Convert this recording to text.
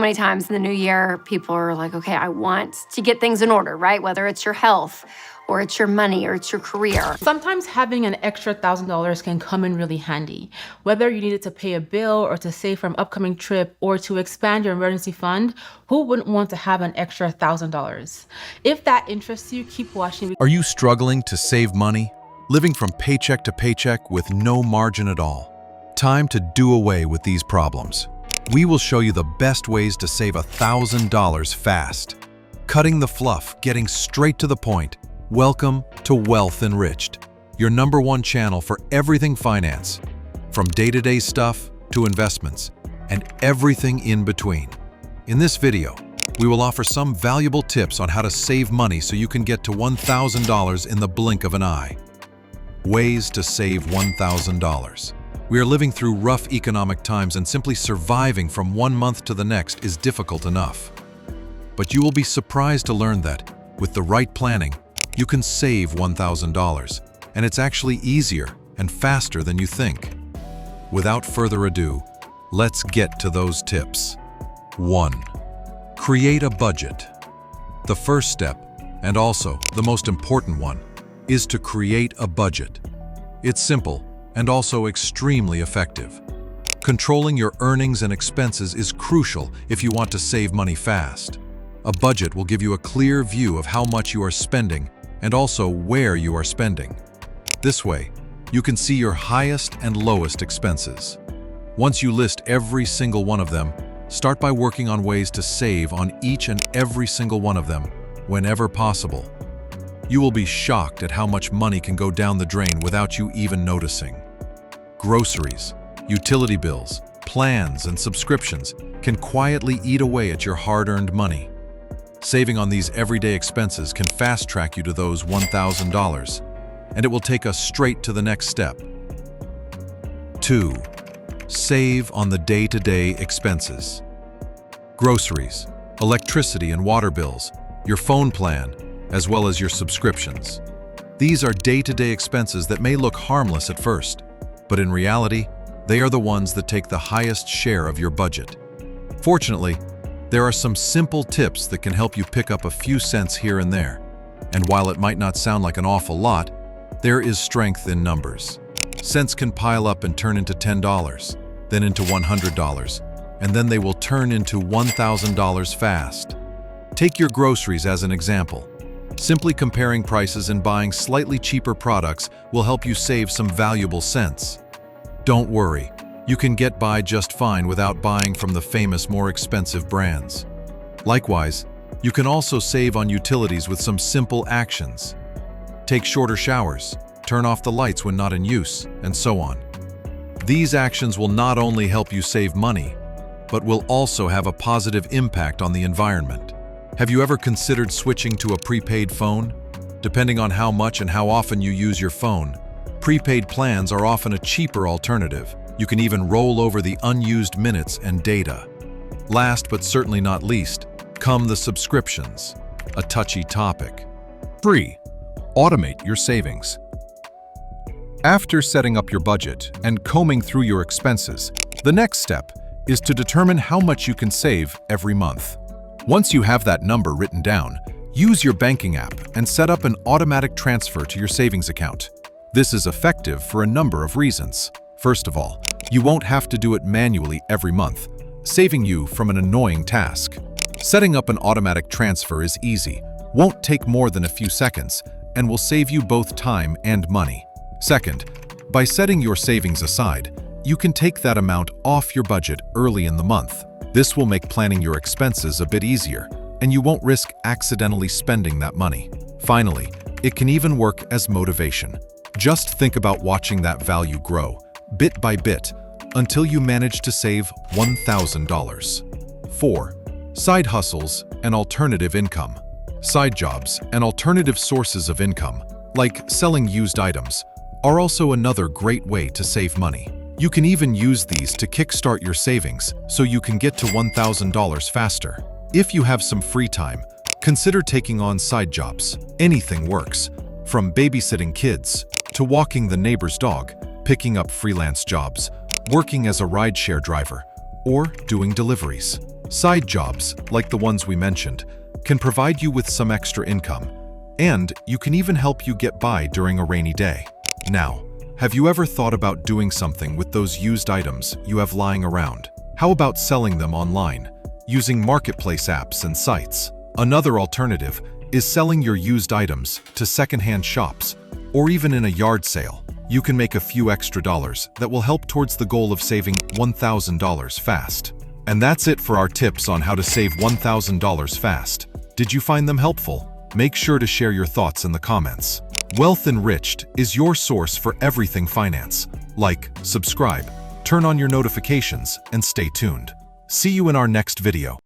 Many times in the new year, people are like, okay, I want to get things in order, right? Whether it's your health or it's your money or it's your career. Sometimes having an extra $1,000 can come in really handy. Whether you need it to pay a bill or to save for an upcoming trip or to expand your emergency fund, who wouldn't want to have an extra $1,000? If that interests you, keep watching. Are you struggling to save money? Living from paycheck to paycheck with no margin at all? Time to do away with these problems. We will show you the best ways to save $1,000 fast. Cutting the fluff, getting straight to the point. Welcome to Wealth Enriched, your #1 channel for everything finance, from day-to-day stuff to investments, and everything in between. In this video, we will offer some valuable tips on how to save money so you can get to $1,000 in the blink of an eye. Ways to save $1,000. We are living through rough economic times, and simply surviving from one month to the next is difficult enough. But you will be surprised to learn that, with the right planning, you can save $1,000, and it's actually easier and faster than you think. Without further ado, let's get to those tips. 1. Create a budget. The first step, and also the most important one, is to create a budget. It's simple and also extremely effective. Controlling your earnings and expenses is crucial if you want to save money fast. A budget will give you a clear view of how much you are spending and also where you are spending. This way, you can see your highest and lowest expenses. Once you list every single one of them, start by working on ways to save on each and every single one of them whenever possible. You will be shocked at how much money can go down the drain without you even noticing. Groceries, utility bills, plans, and subscriptions can quietly eat away at your hard-earned money. Saving on these everyday expenses can fast-track you to those $1,000, and it will take us straight to the next step. 2. Save on the day-to-day expenses. Groceries, electricity and water bills, your phone plan, as well as your subscriptions. These are day-to-day expenses that may look harmless at first, but in reality, they are the ones that take the highest share of your budget. Fortunately, there are some simple tips that can help you pick up a few cents here and there. And while it might not sound like an awful lot, there is strength in numbers. Cents can pile up and turn into $10, then into $100, and then they will turn into $1,000 fast. Take your groceries as an example. Simply comparing prices and buying slightly cheaper products will help you save some valuable cents. Don't worry, you can get by just fine without buying from the famous, more expensive brands. Likewise, you can also save on utilities with some simple actions. Take shorter showers, turn off the lights when not in use, and so on. These actions will not only help you save money, but will also have a positive impact on the environment. Have you ever considered switching to a prepaid phone? Depending on how much and how often you use your phone, prepaid plans are often a cheaper alternative. You can even roll over the unused minutes and data. Last but certainly not least, come the subscriptions, a touchy topic. 3. Automate your savings. After setting up your budget and combing through your expenses, the next step is to determine how much you can save every month. Once you have that number written down, use your banking app and set up an automatic transfer to your savings account. This is effective for a number of reasons. First of all, you won't have to do it manually every month, saving you from an annoying task. Setting up an automatic transfer is easy, won't take more than a few seconds, and will save you both time and money. Second, by setting your savings aside, you can take that amount off your budget early in the month. This will make planning your expenses a bit easier, and you won't risk accidentally spending that money. Finally, it can even work as motivation. Just think about watching that value grow, bit by bit, until you manage to save $1,000. 4. Side hustles and alternative income. Side jobs and alternative sources of income, like selling used items, are also another great way to save money. You can even use these to kickstart your savings so you can get to $1,000 faster. If you have some free time, consider taking on side jobs. Anything works, from babysitting kids to walking the neighbor's dog, picking up freelance jobs, working as a rideshare driver, or doing deliveries. Side jobs, like the ones we mentioned, can provide you with some extra income, and you can even help you get by during a rainy day. Now, have you ever thought about doing something with those used items you have lying around? How about selling them online, using marketplace apps and sites? Another alternative is selling your used items to secondhand shops, or even in a yard sale. You can make a few extra dollars that will help towards the goal of saving $1,000 fast. And that's it for our tips on how to save $1,000 fast. Did you find them helpful? Make sure to share your thoughts in the comments. Wealth Enriched is your source for everything finance. Like, subscribe, turn on your notifications, and stay tuned. See you in our next video.